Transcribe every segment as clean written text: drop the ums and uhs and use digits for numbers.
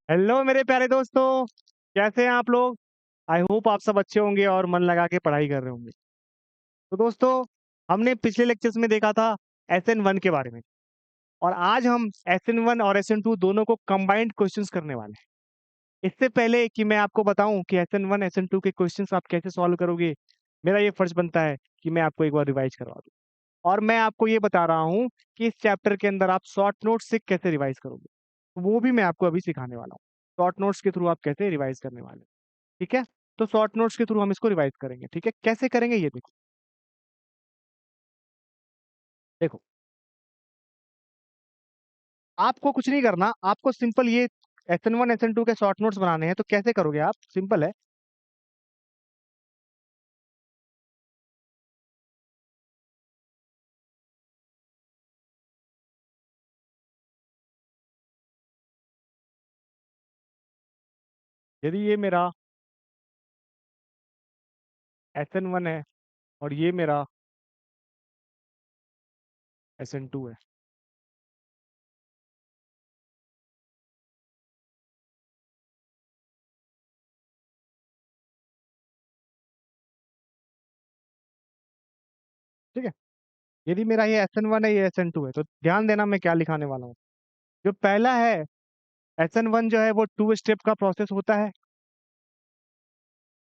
Hello मेरे प्यारे दोस्तों। कैसे हैं आप लोग? आई होप आप सब अच्छे होंगे और मन लगा के पढ़ाई कर रहे होंगे। तो दोस्तों, हमने पिछले लेक्चर्स में देखा था SN1 के बारे में। और आज हम SN1 और SN2 दोनों को कंबाइंड क्वेश्चंस करने वाले हैं। इससे पहले कि मैं आपको बताऊं कि SN1 SN2 के क्वेश्चंस आप कैसे सॉल्व करोगे, मेरा ये फर्ज बनता है कि मैं आपको एक बार रिवाइज करवा दूं। और मैं आपको ये बता रहा हूँ कि इस चैप्टर के अंदर आप शॉर्ट नोट से कैसे रिवाइज करोगे, वो भी मैं आपको अभी सिखाने वाला हूँ। शॉर्ट नोट्स के थ्रू आप कैसे रिवाइज करने वाले हैं। ठीक है? तो शॉर्ट नोट्स के थ्रू हम इसको रिवाइज करेंगे। ठीक है, कैसे करेंगे ये देखो। देखो, आपको कुछ नहीं करना, आपको सिंपल ये SN1 SN2 के शॉर्ट नोट्स बनाने हैं। तो कैसे करोगे आप? सिंपल है। यदि ये मेरा SN1 है और ये मेरा SN2 है, ठीक है, यदि मेरा ये SN1 है, ये SN2 है, तो ध्यान देना मैं क्या लिखाने वाला हूँ। जो पहला है, SN1 जो है वो 2 स्टेप का प्रोसेस होता है,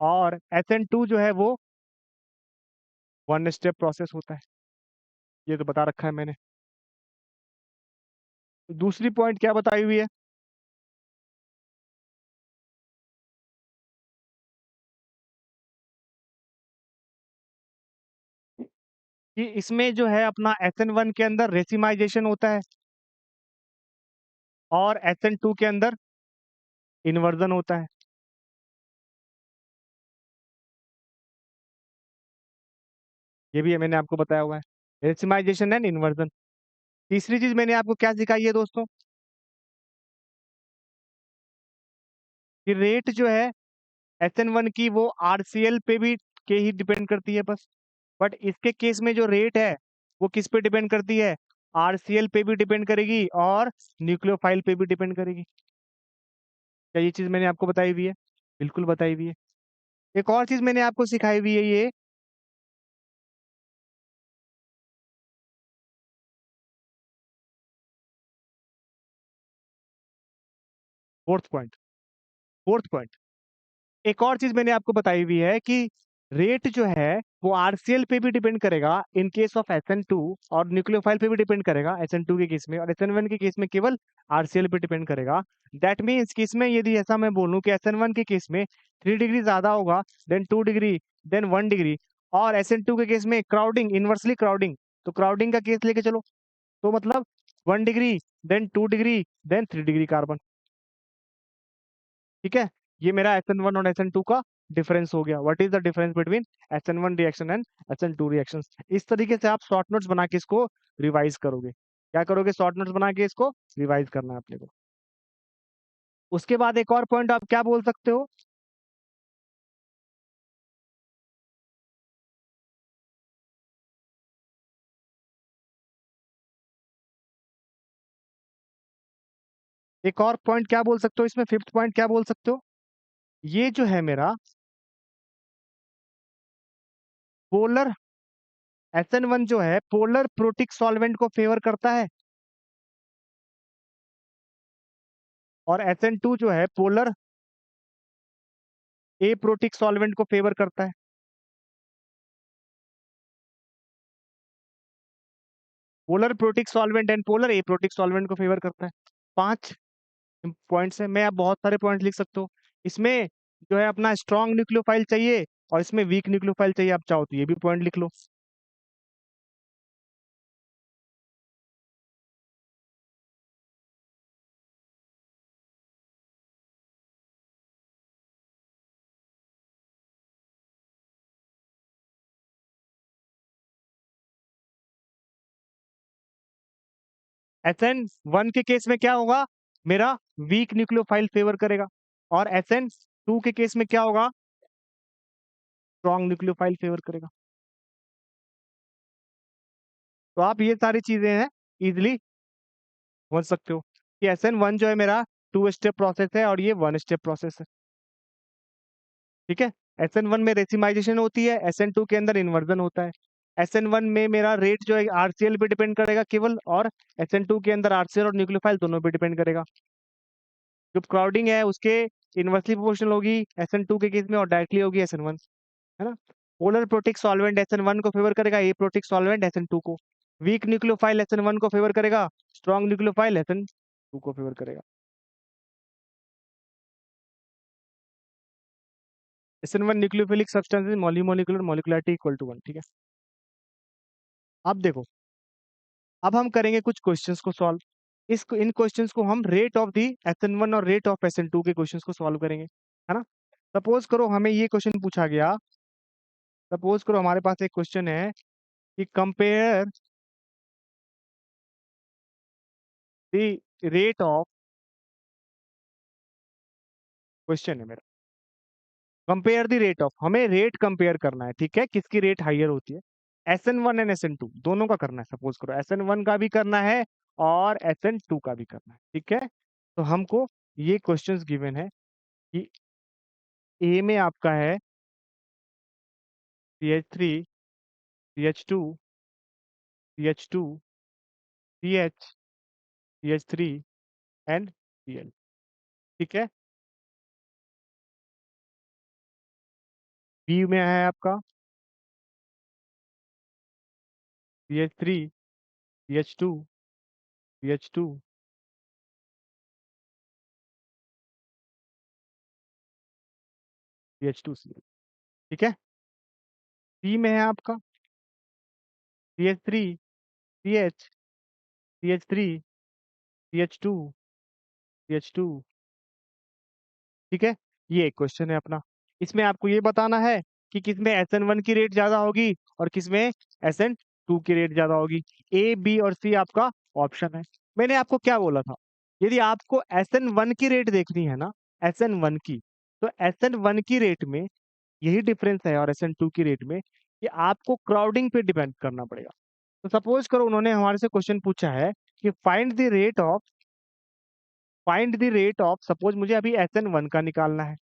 और SN2 जो है वो 1 स्टेप प्रोसेस होता है। ये तो बता रखा है मैंने। दूसरी पॉइंट क्या बताई हुई है कि इसमें जो है अपना SN1 के अंदर रेसिमाइजेशन होता है और SN2 के अंदर इन्वर्जन होता है। ये भी मैंने आपको बताया हुआ है, रेसिमाइजेशन एंड इन्वर्जन। तीसरी चीज मैंने आपको क्या सिखाई है दोस्तों, कि रेट जो है SN1 की वो RCL पे भी के ही डिपेंड करती है बस। बट इसके केस में जो रेट है वो किस पे डिपेंड करती है? RCL पे भी डिपेंड करेगी और न्यूक्लियोफाइल पे भी डिपेंड करेगी। क्या ये चीज मैंने आपको बताई हुई है? बिल्कुल बताई हुई है। एक और चीज मैंने आपको सिखाई हुई है, ये फोर्थ पॉइंट। फोर्थ पॉइंट, एक और चीज मैंने आपको बताई हुई है कि रेट जो है वो RCL पे भी डिपेंड करेगा इन केस ऑफ SN2, और न्यूक्लियोफाइल पे भी डिपेंड करेगा SN2 के केस में, और SN1 के केस में केवल RCL पे डिपेंड करेगा। दैट मीन्स कि इसमें यदि ऐसा मैं बोलूं कि SN1 के केस में 3 डिग्री ज्यादा होगा, देन 2 डिग्री, देन 1 डिग्री, और SN2 के केस में क्राउडिंग, इनवर्सली क्राउडिंग, तो क्राउडिंग का केस लेके चलो, तो मतलब 1 degree, then 2 degree, then 3 degree carbon. ठीक है, ये मेरा SN1 और SN2 का डिफरेंस हो गया। What is the difference between SN1 reaction and SN2 reaction. इस तरीके से आप शॉर्ट नोट्स बना के इसको रिवाइज करोगे। क्या करोगे? शॉर्ट नोट्स बना के इसको रिवाइज करना है अपने को। उसके बाद एक और पॉइंट आप क्या बोल सकते हो? एक और पॉइंट क्या बोल सकते हो इसमें? फिफ्थ पॉइंट क्या बोल सकते हो? ये जो है मेरा पोलर, SN1 जो है पोलर प्रोटिक सॉल्वेंट को फेवर करता है, और SN2 जो है पोलर ए प्रोटिक सॉल्वेंट को फेवर करता है। Polar protic solvent and polar A protic solvent को फेवर करता है। 5 पॉइंट्स है, मैं आप बहुत सारे पॉइंट्स लिख सकते हो इसमें। जो है अपना स्ट्रॉन्ग न्यूक्लियोफाइल चाहिए और इसमें वीक न्यूक्लियोफाइल चाहिए, आप चाहो तो ये भी पॉइंट लिख लो। SN1 के केस में क्या होगा? मेरा वीक न्यूक्लियोफाइल फेवर करेगा, और SN2 के केस में क्या होगा? स्ट्रॉन्ग न्यूक्लियोफाइल फेवर करेगा। तो आप ये सारी चीजें हैं इजिली समझ सकते हो कि SN1 जो है मेरा टू स्टेप प्रोसेस है और ये वन स्टेप प्रोसेस है। ठीक है। SN1 में रेसिमाइजेशन होती है, SN2 के अंदर इन्वर्जन होता है। SN1 में मेरा रेट जो है RCL पे डिपेंड करेगा केवल, और SN2 के अंदर RCL और न्यूक्लियोफाइल दोनों पे डिपेंड करेगा। जो क्राउडिंग है उसके इनवर्सली प्रोपोर्शनल होगी SN2 के केस में, और डायरेक्टली होगी SN1, है ना। पोलर प्रोटिक सॉल्वेंट SN1 को फेवर करेगा, ए प्रोटिक सॉल्वेंट SN2 को। वीक न्यूक्लियोफाइल SN1 को फेवर करेगा, स्ट्रॉन्ग न्यूक्लियोफाइल SN2 को फेवर करेगा। SN1 nucleophilic substance, molecular molecularity equal to 1। ठीक है। अब देखो, अब हम करेंगे कुछ क्वेश्चंस को सॉल्व। इन क्वेश्चंस को हम रेट ऑफ दी SN1 और रेट ऑफ SN2 के क्वेश्चंस को सॉल्व करेंगे, है ना। सपोज करो हमें ये क्वेश्चन पूछा गया, सपोज करो हमारे पास एक क्वेश्चन है कि compare the rate of, question है मेरा, कंपेयर द रेट ऑफ, हमें रेट कंपेयर करना है, ठीक है, किसकी रेट हाइयर होती है। SN1 एंड SN2 दोनों का करना है। सपोज करो SN1 का भी करना है और SN2 का भी करना है, ठीक है। तो हमको ये क्वेश्चंस गिवन है कि ए में आपका है CH3, CH2, CH2, CH, CH3 and Cl, ठीक है। बी में है आपका CH3, CH2, CH2, CH2Cl, ठीक है। सी में है आपका CH3, CH, CH3, CH2, CH2, ठीक है। ये एक क्वेश्चन है अपना। इसमें आपको ये बताना है कि किसमें SN1 की रेट ज्यादा होगी और किसमें SN2 की रेट ज्यादा होगी। ए, बी और सी आपका ऑप्शन है। मैंने आपको क्या बोला था, यदि आपको SN1 की रेट देखनी है ना, SN1 की, तो SN1 की रेट में यही डिफरेंस है और SN2 की रेट में, कि आपको क्राउडिंग पे डिपेंड करना पड़ेगा। तो सपोज करो उन्होंने हमारे से क्वेश्चन पूछा है कि find the rate of, suppose मुझे अभी SN1 का निकालना है।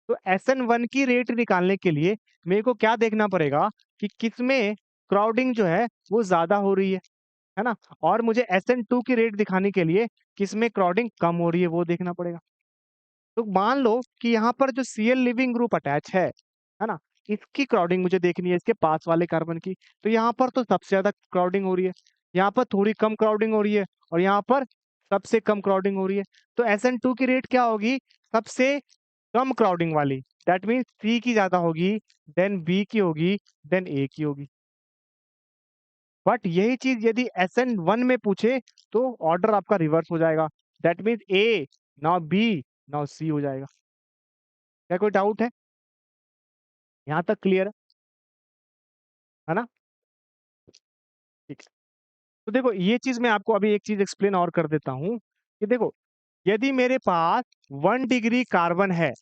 तो SN1 की रेट निकालने के लिए मेरे को क्या देखना पड़ेगा कि किसमें क्राउडिंग जो है वो ज्यादा हो रही है ना। और मुझे SN2 की रेट दिखाने के लिए किसमें क्राउडिंग कम हो रही है वो देखना पड़ेगा। तो मान लो कि यहाँ पर जो Cl लिविंग ग्रुप अटैच है ना, इसकी क्राउडिंग मुझे देखनी है इसके पास वाले कार्बन की। तो यहाँ पर तो सबसे ज्यादा क्राउडिंग हो रही है, यहाँ पर थोड़ी कम क्राउडिंग हो रही है, और यहाँ पर सबसे कम क्राउडिंग हो रही है। तो SN2 की रेट क्या होगी, सबसे कम क्राउडिंग वाली। दैट मीन्स सी की ज्यादा होगी, देन बी की होगी, देन ए की होगी। बट यही चीज यदि SN1 में पूछे तो ऑर्डर आपका रिवर्स हो जाएगा। That means A, now B, now C हो जाएगा। क्या कोई डाउट है? यहाँ तक क्लियर है ना? ठीक है। तो देखो ये चीज मैं आपको अभी एक चीज एक्सप्लेन और कर देता हूं कि देखो, यदि मेरे पास 1 डिग्री कार्बन है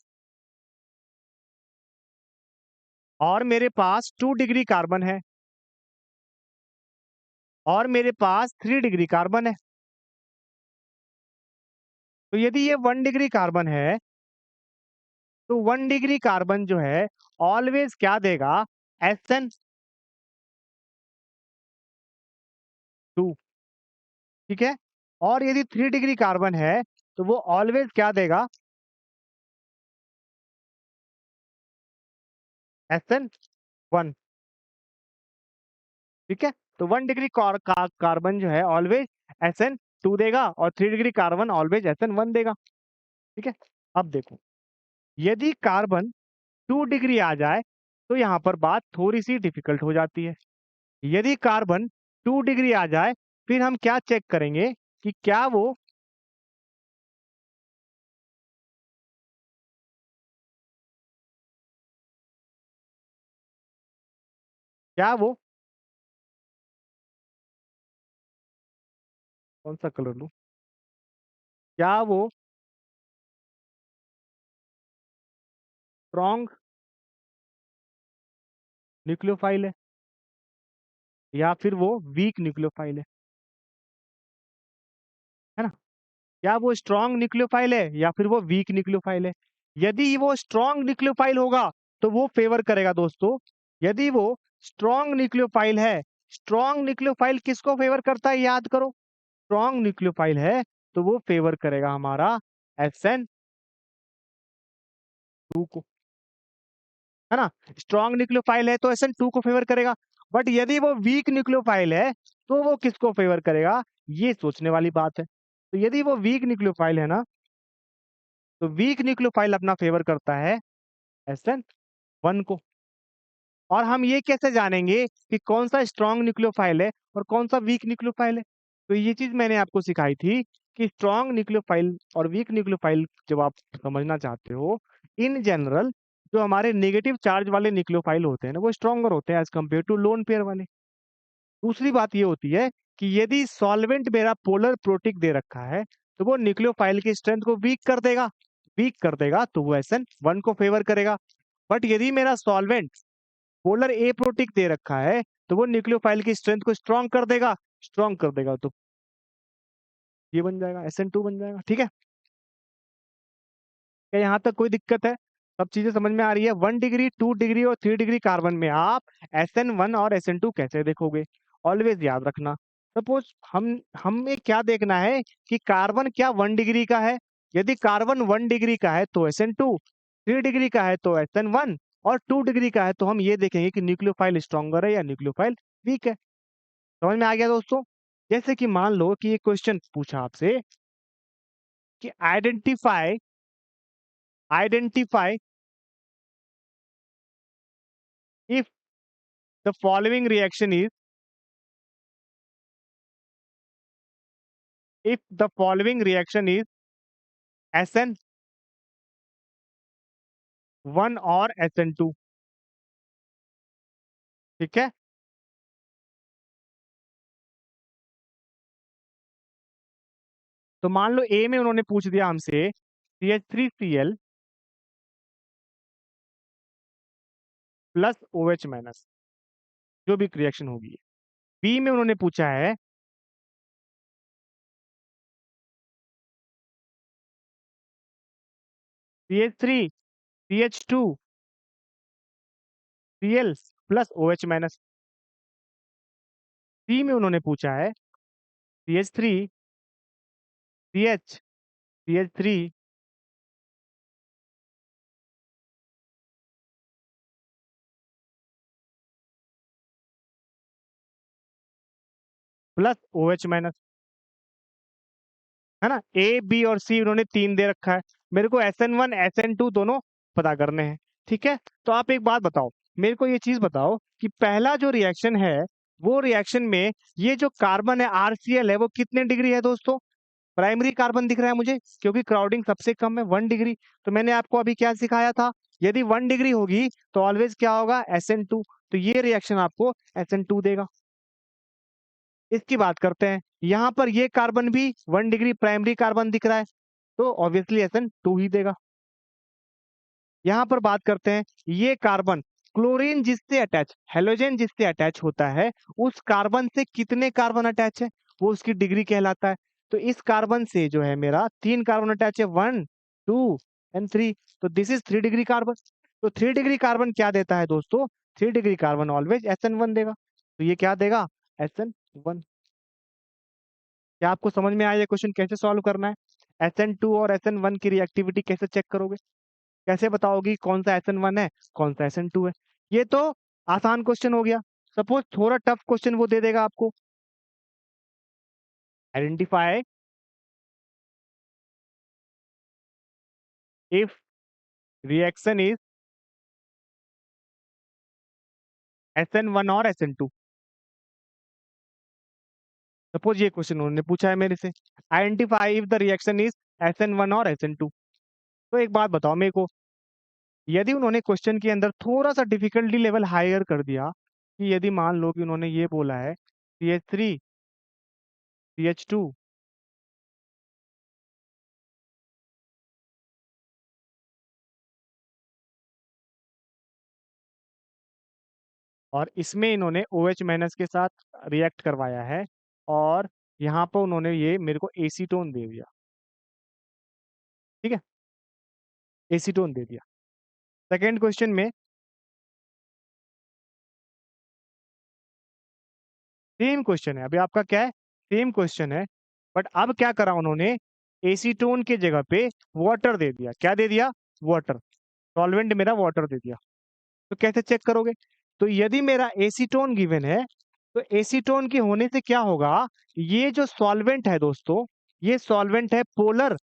और मेरे पास 2 डिग्री कार्बन है और मेरे पास 3 डिग्री कार्बन है, तो यदि ये 1 डिग्री कार्बन है तो 1 डिग्री कार्बन जो है ऑलवेज क्या देगा, SN2, ठीक है। और यदि 3 डिग्री कार्बन है तो वो ऑलवेज क्या देगा, SN1, ठीक है। तो 1 डिग्री कार्बन जो है ऑलवेज SN2 देगा और 3 डिग्री कार्बन ऑलवेज SN1 देगा, ठीक है। अब देखो, यदि कार्बन 2 डिग्री आ जाए तो यहां पर बात थोड़ी सी डिफिकल्ट हो जाती है। यदि कार्बन 2 डिग्री आ जाए फिर हम क्या चेक करेंगे कि क्या वो कौन सा कलर लूं, क्या वो स्ट्रॉन्ग न्यूक्लियोफाइल है या फिर वो वीक न्यूक्लियोफाइल है ना। क्या वो स्ट्रॉन्ग न्यूक्लियोफाइल है या फिर वो वीक न्यूक्लियोफाइल है? यदि वो स्ट्रॉन्ग न्यूक्लियोफाइल होगा तो वो फेवर करेगा दोस्तों। यदि वो स्ट्रॉन्ग न्यूक्लियोफाइल है, स्ट्रॉन्ग न्यूक्लियोफाइल किसको फेवर करता है याद करो, स्ट्रॉन्ग न्यूक्लियोफाइल है तो वो फेवर करेगा हमारा SN2 को, है ना। स्ट्रॉन्ग न्यूक्लियोफाइल है तो SN2 को फेवर करेगा। बट यदि वो वीक न्यूक्लियोफाइल है तो वो किसको फेवर करेगा, ये सोचने वाली बात है। तो यदि वो वीक न्यूक्लियोफाइल है ना, तो वीक न्यूक्लियोफाइल अपना फेवर करता है SN1 को। और हम ये कैसे जानेंगे कि कौन सा स्ट्रॉन्ग न्यूक्लियोफाइल है और कौन सा वीक न्यूक्लियोफाइल है? तो ये चीज मैंने आपको सिखाई थी कि स्ट्रॉन्ग न्यूक्लियोफाइल और वीक न्यूक्लियोफाइल जब आप समझना चाहते हो, इन जनरल जो हमारे नेगेटिव चार्ज वाले न्यूक्लियोफाइल होते हैं ना, वो स्ट्रॉन्गर होते हैं as compare to lone pair वाले। दूसरी बात ये होती है कि यदि सॉल्वेंट मेरा पोलर प्रोटिक दे रखा है तो वो न्यूक्लियोफाइल की स्ट्रेंथ को वीक कर देगा, वीक कर देगा तो वो SN1 को फेवर करेगा। बट यदि मेरा सॉल्वेंट पोलर ए प्रोटिक दे रखा है तो वो न्यूक्लियोफाइल की स्ट्रेंथ को स्ट्रॉन्ग कर देगा, स्ट्रॉन्ग कर देगा तो ये बन जाएगा SN2 बन जाएगा। ठीक है, क्या यहाँ तक कोई दिक्कत है? सब चीजें समझ में आ रही है? 1 डिग्री, 2 डिग्री और 3 डिग्री कार्बन में आप SN1 और SN2 कैसे देखोगे? ऑलवेज याद रखना। सपोज हमें क्या देखना है कि कार्बन क्या 1 डिग्री का है। यदि कार्बन 1 डिग्री का है तो SN2, 3 डिग्री का है तो SN1 और 2 डिग्री का है तो हम ये देखेंगे कि न्यूक्लियोफाइल स्ट्रॉन्गर है या न्यूक्लियोफाइल वीक है। समझ में आ गया दोस्तों? जैसे कि मान लो कि ये क्वेश्चन पूछा आपसे कि identify identify if the following reaction is if the following reaction is SN1 और SN2। ठीक है, तो मान लो ए में उन्होंने पूछ दिया हमसे CH3Cl प्लस OH माइनस, जो भी रिएक्शन होगी। बी में उन्होंने पूछा है CH3CH2Cl प्लस OH माइनस। सी में उन्होंने पूछा है CH3 प्लस OH माइनस, है ना। A B और C उन्होंने 3 दे रखा है, मेरे को SN1 SN2 दोनों पता करने हैं। ठीक है, तो आप एक बात बताओ, मेरे को ये चीज बताओ कि पहला जो रिएक्शन है वो रिएक्शन में ये जो कार्बन है RCl है वो कितने डिग्री है दोस्तों? प्राइमरी कार्बन दिख रहा है मुझे क्योंकि क्राउडिंग सबसे कम है 1 डिग्री। तो मैंने आपको अभी क्या सिखाया था, यदि 1 डिग्री होगी तो ऑलवेज क्या होगा SN2। तो ये रिएक्शन आपको SN2 देगा। इसकी बात करते हैं, यहाँ पर ये कार्बन भी 1 डिग्री प्राइमरी कार्बन दिख रहा है तो ऑब्वियसली SN2 ही देगा। यहाँ पर बात करते हैं, ये कार्बन क्लोरीन जिससे अटैच, हेलोजन जिससे अटैच होता है उस कार्बन से कितने कार्बन अटैच है वो उसकी डिग्री कहलाता है। तो इस कार्बन से जो है मेरा 3 कार्बन अटैच है, 1 2 एंड 3, तो दिस इज 3 डिग्री कार्बन। तो 3 डिग्री कार्बन क्या देता है दोस्तों? 3 डिग्री कार्बन ऑलवेज SN1 देगा। तो ये क्या देगा? SN1। क्या आपको समझ में आया ये क्वेश्चन कैसे सॉल्व करना है? SN2 और SN1 की रिएक्टिविटी कैसे चेक करोगे? कैसे बताओगी कौन सा SN1 है कौन सा SN2 है? ये तो आसान क्वेश्चन हो गया। सपोज थोड़ा टफ क्वेश्चन वो दे देगा आपको, identify if reaction is SN1 और SN2। सपोज ये क्वेश्चन उन्होंने पूछा है मेरे से, identify if the reaction is SN1 और SN2। तो एक बात बताओ मेरे को, यदि उन्होंने क्वेश्चन के अंदर थोड़ा सा डिफिकल्टी लेवल हायर कर दिया कि यदि मान लो कि उन्होंने ये बोला है CH3CH2 और इसमें इन्होंने OH माइनस के साथ रिएक्ट करवाया है और यहाँ पर उन्होंने ये मेरे को एसीटोन दे दिया, ठीक है, एसीटोन दे दिया। सेकेंड क्वेश्चन में सेम क्वेश्चन है, अभी आपका क्या है, सेम क्वेश्चन है, बट अब क्या करा उन्होंने, एसीटोन की जगह पे वाटर दे दिया। क्या दे दिया? वाटर। सॉल्वेंट मेरा वाटर दे दिया। तो कैसे चेक करोगे? तो यदि मेरा एसीटोन गिवन है, तो एसीटोन के होने से क्या होगा, ये जो सॉल्वेंट है दोस्तों, ये सॉल्वेंट है पोलर।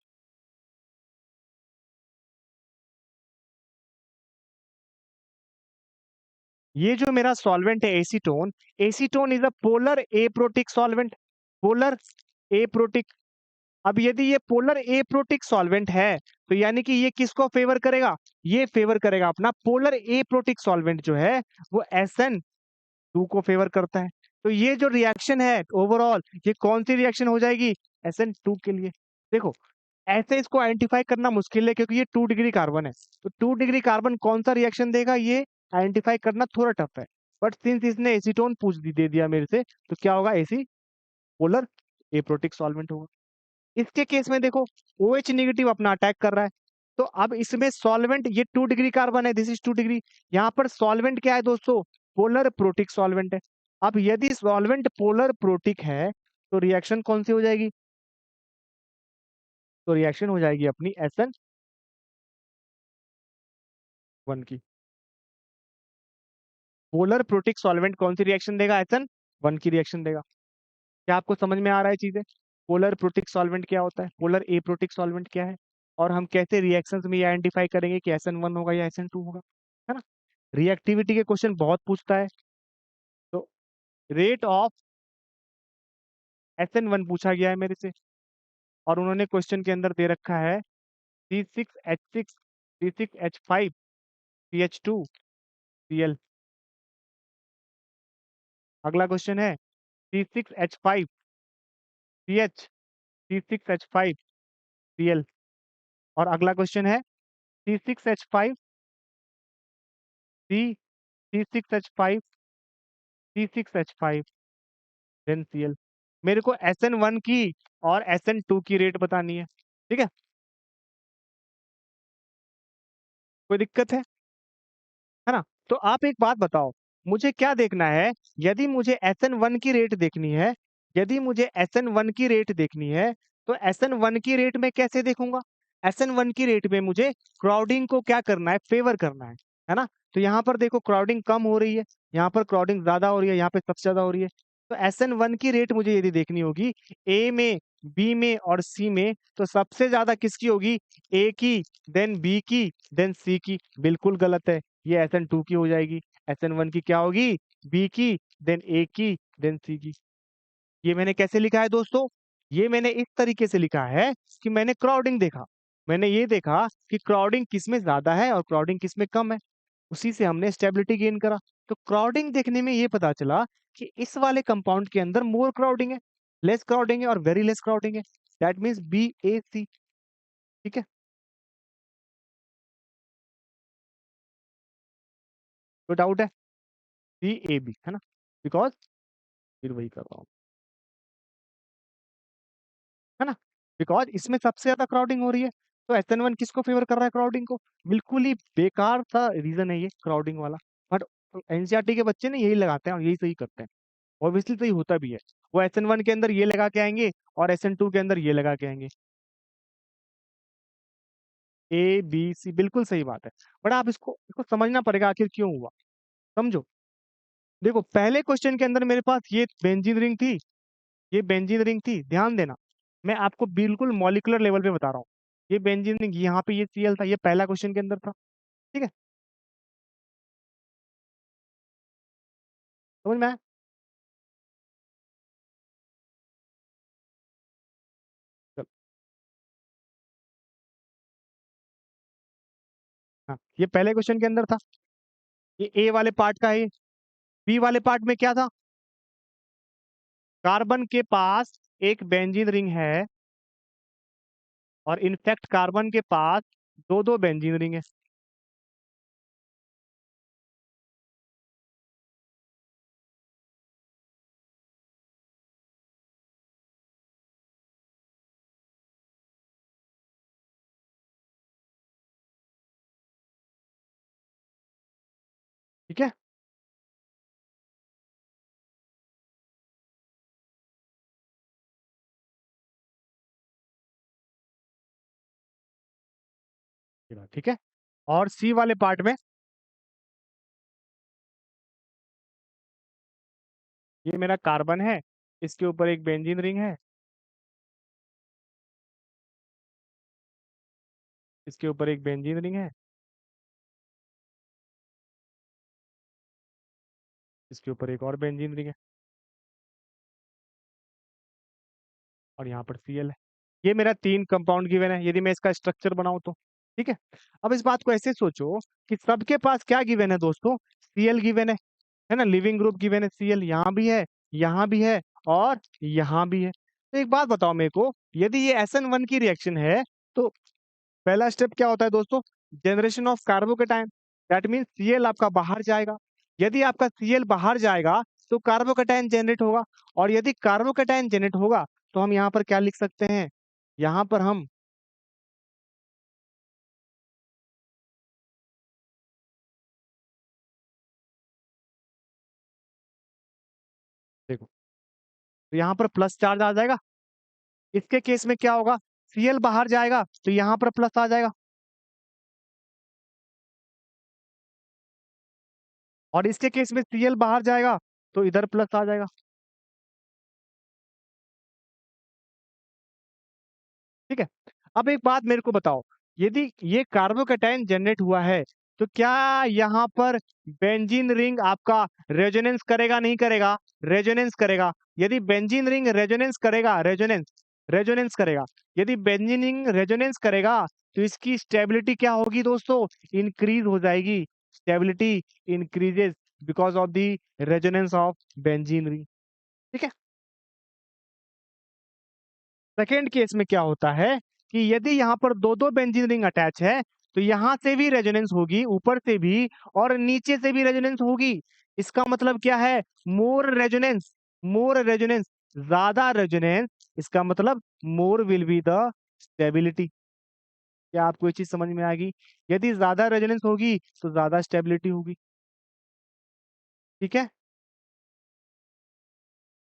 ये जो मेरा सॉल्वेंट है acetone, acetone is a polar aprotic solvent. Polar aprotic. अब यदि ये पोलर एप्रोटिक सॉल्वेंट है, तो यानी कि ये किसको फेवर करेगा? ये फेवर करेगा अपना पोलर एप्रोटिक सॉल्वेंट जो है, वो SN2 को फेवर करता है। तो ये जो रिएक्शन है ओवरऑल, ये कौन सी रिएक्शन हो जाएगी? SN2 के लिए। देखो, ऐसे इसको आइडेंटिफाई करना मुश्किल है क्योंकि ये 2 डिग्री कार्बन है। तो 2 डिग्री कार्बन कौन सा रिएक्शन देगा, ये आइडेंटिफाई करना थोड़ा टफ है। बट सिंस इसने एसीटोन दे दिया मेरे से, तो क्या होगा? एसी पोलर एप्रोटिक सॉल्वेंट होगा। इसके केस में देखो, OH नेगेटिव अपना अटैक कर रहा है। तो अब इसमें सॉल्वेंट, ये 2 डिग्री कार्बन है, दिस इज 2 डिग्री। यहाँ पर सॉल्वेंट क्या है दोस्तों? पोलर प्रोटिक सॉल्वेंट है। अब यदि सॉल्वेंट पोलर प्रोटिक है, तो रिएक्शन कौन सी हो जाएगी? तो रिएक्शन हो जाएगी अपनी SN1 की। पोलर प्रोटिक सॉल्वेंट कौन सी रिएक्शन देगा? SN1 की रिएक्शन देगा। क्या आपको समझ में आ रहा है चीजें? पोलर प्रोटिक सॉल्वेंट क्या होता है, पोलर एप्रोटिक सॉल्वेंट क्या है, और हम कैसे रिएक्शंस में ये आइडेंटिफाई करेंगे कि SN1 होगा या SN2 होगा, है ना? रिएक्टिविटी के क्वेश्चन बहुत पूछता है। तो रेट ऑफ SN1 पूछा गया है मेरे से, और उन्होंने क्वेश्चन के अंदर दे रखा है C6H6 C6H5 CH2 Cl। अगला क्वेश्चन है C6H5 CH C6H5 Cl। और अगला क्वेश्चन है C6H5 C C6H5 C6H5 then Cl। मेरे को SN1 की और SN2 की रेट बतानी है। ठीक है, कोई दिक्कत है ना? तो आप एक बात बताओ, मुझे क्या देखना है? यदि मुझे SN1 की रेट देखनी है, यदि मुझे SN1 की रेट देखनी है, तो SN1 की रेट में कैसे देखूंगा? SN1 की रेट में मुझे क्राउडिंग को क्या करना है? फेवर करना है ना? तो यहाँ पर देखो, क्राउडिंग कम हो रही है, यहाँ पर क्राउडिंग ज्यादा हो रही है, यहाँ पे सबसे ज्यादा हो रही है। तो SN1 की रेट मुझे यदि देखनी होगी, A में, B में और C में, तो सबसे ज्यादा किसकी होगी? A की, देन B की, देन C की। बिल्कुल गलत है, ये SN2 की हो जाएगी। SN1 की क्या होगी? B की, देन A की, देन C की। ये मैंने कैसे लिखा है दोस्तों? ये मैंने इस तरीके से लिखा है कि मैंने क्राउडिंग देखा, मैंने ये देखा कि क्राउडिंग किस में ज्यादा है और क्राउडिंग किस में कम है, उसी से हमने स्टेबिलिटी गेन करा। तो क्राउडिंग देखने में ये पता चला कि इस वाले कंपाउंड के अंदर मोर क्राउडिंग है, लेस क्राउडिंग है और वेरी लेस क्राउडिंग है। That means BAC। ठीक है, तो डाउट है? BAB है ना, बिकॉज फिर वही कर रहा हूँ, है ना, बिकॉज इसमें सबसे ज्यादा क्राउडिंग हो रही है। तो SN1 किसको फेवर कर रहा है? क्राउडिंग को। बिल्कुल ही बेकार सा रीजन है ये क्राउडिंग वाला, बट NCERT के बच्चे ने यही लगाते हैं और यही सही करते हैं। ऑब्वियसली सही होता भी है। वो SN1 के अंदर ये लगा के आएंगे और SN2 के अंदर ये लगा के आएंगे। ABC बिल्कुल सही बात है, बट आप इसको समझना पड़ेगा आखिर क्यों हुआ। समझो, देखो पहले क्वेश्चन के अंदर मेरे पास ये बेंजीन रिंग थी, ये बेंजीन रिंग थी, ध्यान देना, मैं आपको बिल्कुल मॉलिक्यूलर लेवल पे बता रहा हूँ। ये बेंजीन रिंग, यहाँ पे ये Cl था, ये पहला क्वेश्चन के अंदर था। ठीक है, समझ में आया? चलो, हाँ, ये पहले क्वेश्चन के अंदर था, ये A वाले पार्ट का है। B वाले पार्ट में क्या था? कार्बन के पास एक बेंजीन रिंग है, और इनफैक्ट कार्बन के पास दो दो बेंजीन रिंग है। ठीक है। ठीक है, और सी वाले पार्ट में ये मेरा कार्बन है, इसके ऊपर एक बेंजीन रिंग है, इसके ऊपर एक बेंजीन रिंग है, इसके ऊपर एक और बेंजीन रिंग है, और यहाँ पर Cl है। ये मेरा 3 कंपाउंड गिवन है, यदि मैं इसका स्ट्रक्चर बनाऊं तो। ठीक है, अब इस बात को ऐसे सोचो कि सबके पास क्या गिवन है दोस्तों, Cl गिवन है ना, लिविंग ग्रुप गिवन है, Cl यहाँ भी है, यहाँ भी है, और यहाँ भी है। तो एक बात बताओ मेरे को, यदि ये SN1 की रिएक्शन है तो पहला स्टेप क्या होता है दोस्तों, generation of carbocation. That means Cl आपका बाहर जाएगा, यदि आपका Cl बाहर जाएगा तो कार्बोकेटायन जनरेट होगा, और यदि कार्बोकेटायन जनरेट होगा तो हम यहाँ पर क्या लिख सकते हैं, यहाँ पर हम देखो, तो यहाँ पर प्लस चार्ज आ जाएगा। इसके केस में क्या होगा, Cl बाहर जाएगा तो यहाँ पर प्लस आ जाएगा, और इसके केस में Cl बाहर जाएगा तो इधर प्लस आ जाएगा। ठीक है, अब एक बात मेरे को बताओ, यदि ये कार्बोकेटायन जनरेट हुआ है तो क्या यहाँ पर बेंजीन रिंग आपका रेजोनेंस करेगा नहीं करेगा, रेजोनेंस करेगा। यदि बेंजीन रिंग रेजोनेंस करेगा, रेजोनेंस रेजोनेंस करेगा, यदि बेंजीन रिंग रेजोनेंस करेगा तो इसकी स्टेबिलिटी क्या होगी दोस्तों, इंक्रीज हो जाएगी, stability increases because of the resonance of benzene ring. ठीक है, सेकेंड केस में क्या होता है कि यदि यहाँ पर दो दो बेंजीन रिंग अटैच है तो यहां से भी रेजोनेंस होगी, ऊपर से भी और नीचे से भी रेजोनेंस होगी। इसका मतलब क्या है, मोर रेजोनेंस, मोर रेजोनेंस, ज्यादा रेजोनेंस, इसका मतलब more will be the stability. क्या आपको ये चीज समझ में आएगी, यदि ज्यादा रेजोनेंस होगी तो ज्यादा स्टेबिलिटी होगी। ठीक है,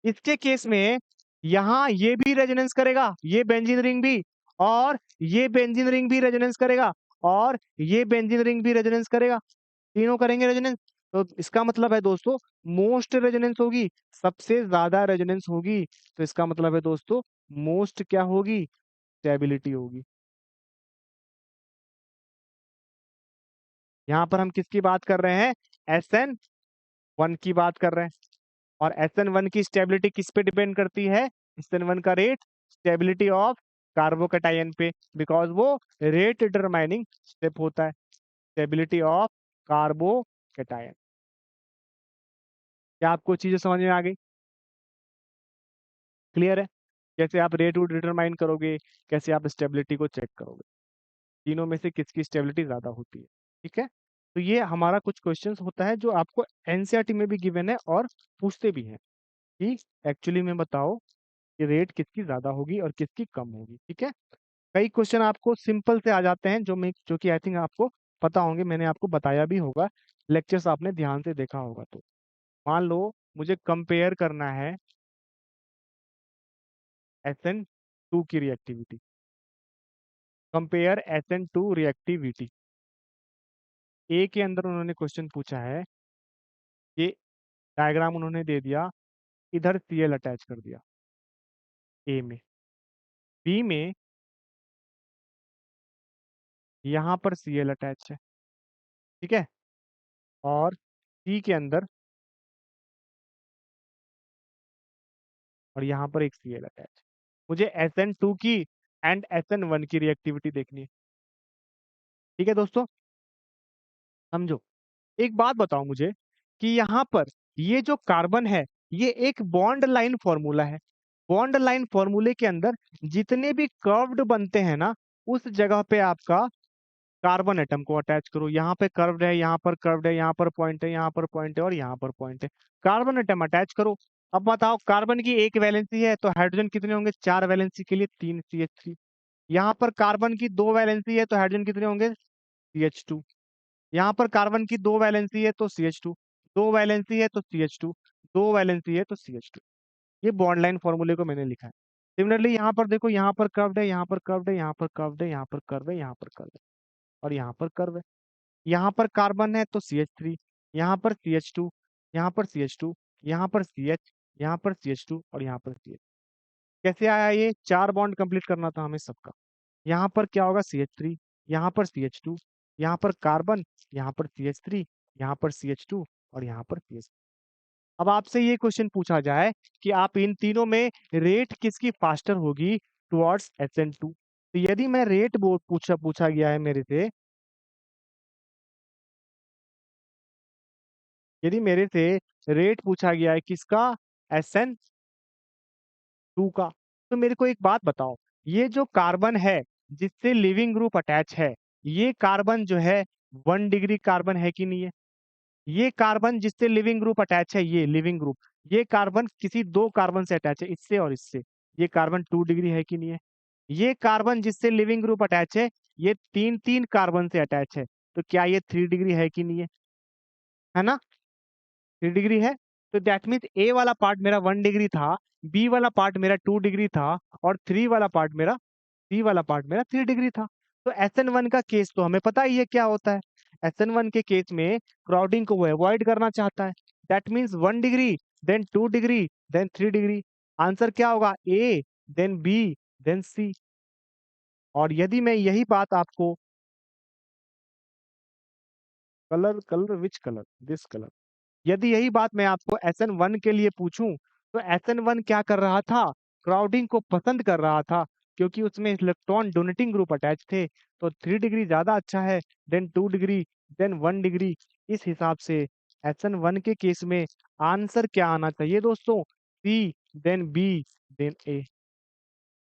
इसके केस में यहाँ ये भी रेजोनेंस करेगा, ये बेंजीन रिंग भी, और ये बेंजीन रिंग भी रेजोनेंस करेगा, और ये बेंजीन रिंग भी रेजोनेंस करेगा, तीनों करेंगे रेजोनेंस। तो इसका मतलब है दोस्तों मोस्ट रेजोनेंस होगी, सबसे ज्यादा रेजोनेंस होगी, तो इसका मतलब है दोस्तों मोस्ट क्या होगी, स्टेबिलिटी होगी। यहाँ पर हम किसकी बात कर रहे हैं, SN1 की बात कर रहे हैं, और SN1 की स्टेबिलिटी किस पे डिपेंड करती है, SN1 का रेट स्टेबिलिटी ऑफ कार्बोकेटायन पे, बिकॉज वो रेट डिटरमाइनिंग स्टेप होता है, स्टेबिलिटी ऑफ कार्बोकेटायन। क्या आपको चीजें समझ में आ गई, क्लियर है, कैसे आप रेट डिटरमाइन करोगे, कैसे आप स्टेबिलिटी को चेक करोगे, तीनों में से किसकी स्टेबिलिटी ज्यादा होती है। ठीक है, तो ये हमारा कुछ क्वेश्चंस होता है जो आपको एनसीईआरटी में भी गिवन है और पूछते भी हैं कि एक्चुअली में बताओ कि रेट किसकी ज्यादा होगी और किसकी कम होगी। ठीक है, कई क्वेश्चन आपको सिंपल से आ जाते हैं जो कि आई थिंक आपको पता होंगे, मैंने आपको बताया भी होगा, लेक्चर्स आपने ध्यान से देखा होगा। तो मान लो मुझे कंपेयर करना है SN2 की रिएक्टिविटी, कंपेयर SN2 रिएक्टिविटी। ए के अंदर उन्होंने क्वेश्चन पूछा है, ये डायग्राम उन्होंने दे दिया, इधर Cl अटैच कर दिया ए में, बी में यहाँ पर Cl अटैच है, ठीक है, और सी के अंदर और यहाँ पर एक Cl अटैच। मुझे SN2 की एंड SN1 की रिएक्टिविटी देखनी है। ठीक है दोस्तों, समझो, एक बात बताओ मुझे कि यहाँ पर ये जो कार्बन है ये एक बॉन्ड लाइन फॉर्मूला है, बॉन्ड लाइन फॉर्मूले के अंदर जितने भी कर्व्ड बनते हैं ना, उस जगह पे आपका कार्बन एटम को अटैच करो। यहाँ पे कर्व्ड है, यहाँ पर कर्व्ड है, यहाँ पर पॉइंट है, यहाँ पर पॉइंट है, और यहाँ पर पॉइंट है, कार्बन एटम अटैच करो। अब बताओ, कार्बन की एक वैलेंसी है तो हाइड्रोजन कितने होंगे, 4 वैलेंसी के लिए 3 CH3। यहाँ पर कार्बन की 2 वैलेंसी है तो हाइड्रोजन कितने होंगे, CH2। यहाँ पर कार्बन की 2 वैलेंसी है तो CH2, 2 वैलेंसी है तो CH2, 2 वैलेंसी है तो CH2। ये बॉन्ड लाइन फॉर्मूले को मैंने लिखा है। सिमिलरली यहाँ पर देखो, यहाँ पर कर्व्ड है, यहाँ पर कर्व्ड है, यहाँ पर कर्व्ड है, यहाँ पर कर्व है, यहाँ पर कर्व है, और यहाँ पर कर्व है। यहाँ पर कार्बन है तो CH3, यहाँ पर CH2, यहाँ पर CH2, यहाँ पर CH, यहाँ पर CH2 और यहाँ पर CH। कैसे आया ये? 4 बॉन्ड कंप्लीट करना था हमें सबका। यहाँ पर क्या होगा? CH3, यहाँ पर CH2, यहाँ पर कार्बन, यहाँ पर CH3, यहाँ पर CH2 और यहाँ पर CH। अब आपसे ये क्वेश्चन पूछा जाए कि आप इन तीनों में रेट किसकी फास्टर होगी टुवर्ड्स SN2। तो यदि मैं रेट पूछा पूछा गया है मेरे से, यदि मेरे से रेट पूछा गया है किसका? SN2 का, तो मेरे को एक बात बताओ, ये जो कार्बन है जिससे लिविंग ग्रुप अटैच है, ये कार्बन जो है 1 डिग्री कार्बन है कि नहीं है? ये कार्बन जिससे लिविंग ग्रुप अटैच है, ये लिविंग ग्रुप, ये कार्बन किसी 2 कार्बन से अटैच है, इससे और इससे, ये कार्बन 2 डिग्री है कि नहीं है? ये कार्बन जिससे लिविंग ग्रुप अटैच है, ये 3 कार्बन से अटैच है, तो क्या ये 3 डिग्री है कि नहीं है ना? 3 डिग्री है। तो दैट मीन्स ए वाला पार्ट मेरा 1 डिग्री था, बी वाला पार्ट मेरा 2 डिग्री था, और थ्री वाला पार्ट मेरा, सी वाला पार्ट मेरा 3 डिग्री था। तो SN1 का केस तो हमें पता ही है क्या होता है। SN1 के केस में क्राउडिंग को वो अवॉइड करना चाहता है। That means 1 degree, then 2 degree, then 3 degree. Answer क्या होगा? A, then B, then C. और यदि मैं यही बात आपको, colour, colour which colour? This colour. यदि यही बात मैं आपको SN1 के लिए पूछूं, तो SN1 क्या कर रहा था? क्राउडिंग को पसंद कर रहा था, क्योंकि उसमें इलेक्ट्रॉन डोनेटिंग ग्रुप अटैच थे। तो 3 डिग्री ज्यादा अच्छा है, देन 2 डिग्री, देन 1 डिग्री। इस हिसाब से SN1 के केस में आंसर क्या आना चाहिए दोस्तों? सी, देन बी, देन ए।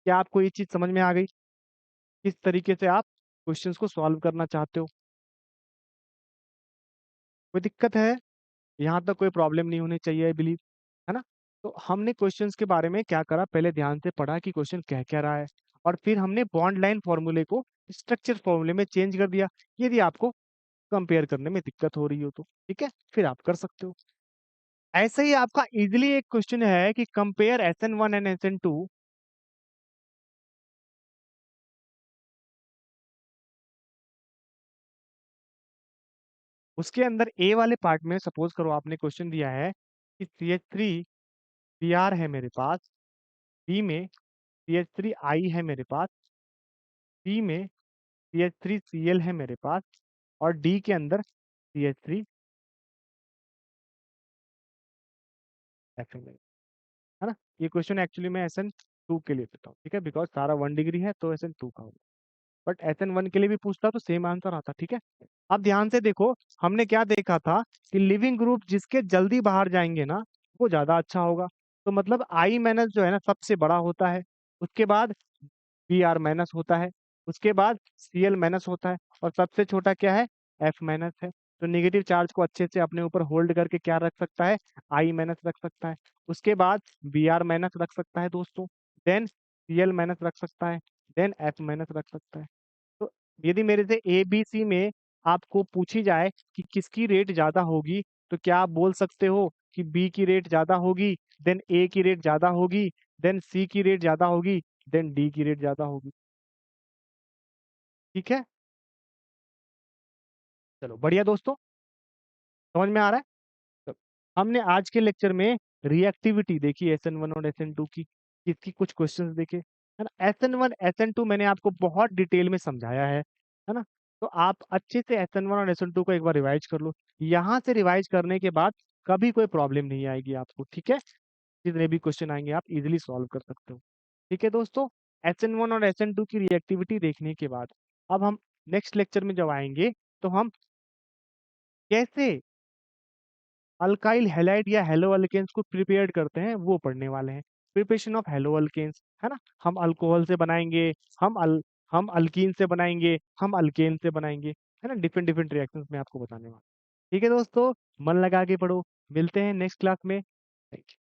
क्या आपको ये चीज समझ में आ गई? किस तरीके से आप क्वेश्चंस को सॉल्व करना चाहते हो? कोई दिक्कत है? यहाँ तक कोई प्रॉब्लम नहीं होनी चाहिए, आई बिलीव, है ना? तो हमने क्वेश्चंस के बारे में क्या करा, पहले ध्यान से पढ़ा कि क्वेश्चन कह क्या रहा है, और फिर हमने बॉन्ड लाइन फॉर्मूले को स्ट्रक्चर फॉर्मूले में चेंज कर दिया, यदि आपको कंपेयर करने में दिक्कत हो रही हो तो। ठीक है, फिर आप कर सकते हो। ऐसे ही आपका इजिली एक क्वेश्चन है कि कंपेयर SN1 एंड SN2। उसके अंदर ए वाले पार्ट में सपोज करो आपने क्वेश्चन दिया है कि CH3 Br है मेरे पास, बी में CH3 I है मेरे पास, सी में CH3Cl है मेरे पास, और डी के अंदर CH3 FNL, है ना? ये क्वेश्चन एक्चुअली मैं SN2 के लिए देता हूँ, ठीक है, बिकॉज सारा 1 डिग्री है तो SN2 का होगा। बट SN1 के लिए भी पूछता तो सेम आंसर आता, ठीक है। अब ध्यान से देखो, हमने क्या देखा था कि लिविंग ग्रुप जिसके जल्दी बाहर जाएंगे ना, वो ज्यादा अच्छा होगा। तो मतलब I माइनस जो है ना सबसे बड़ा होता है, उसके बाद Br माइनस होता है, उसके बाद Cl माइनस होता है, और सबसे छोटा क्या है? F माइनस है। तो नेगेटिव चार्ज को अच्छे से अपने ऊपर होल्ड करके क्या रख सकता है? I माइनस रख सकता है। उसके बाद Br माइनस रख सकता है दोस्तों, देन Cl माइनस रख सकता है, देन F माइनस रख सकता है। तो यदि मेरे से ए बी सी में आपको पूछी जाए कि किसकी रेट ज्यादा होगी, तो क्या आप बोल सकते हो कि बी की रेट ज्यादा होगी, देन ए की रेट ज्यादा होगी, देन सी की रेट ज्यादा होगी, देन डी की रेट ज्यादा होगी? ठीक है, चलो बढ़िया दोस्तों, समझ में आ रहा है? तो हमने आज के लेक्चर में रिएक्टिविटी देखी SN1 और SN2 की, इसकी कुछ क्वेश्चंस देखे, है ना? SN1 SN2 मैंने आपको बहुत डिटेल में समझाया है ना? तो आप अच्छे से SN1 और SN2 को एक बार रिवाइज कर लो। यहाँ से रिवाइज करने के बाद कभी कोई प्रॉब्लम नहीं आएगी आपको, ठीक है? जितने भी क्वेश्चन आएंगे आप इजिली सॉल्व कर सकते हो। ठीक है दोस्तों, SN1 और SN2 की रिएक्टिविटी देखने के बाद अब हम नेक्स्ट लेक्चर में जब आएंगे, तो हम कैसे अल्काइल हैलाइड या हेलो अल्केन्स को प्रिपेयर करते हैं वो पढ़ने वाले हैं। प्रिपरेशन ऑफ हेलो अल्केन्स, है ना? हम अल्कोहल से बनाएंगे, हम हम अल्कीन से बनाएंगे, हम अल्केन से बनाएंगे, है ना? डिफरेंट डिफरेंट रिएक्शंस में आपको बताने वाला। ठीक है दोस्तों, मन लगा के पढ़ो। मिलते हैं नेक्स्ट क्लास में। Thank you.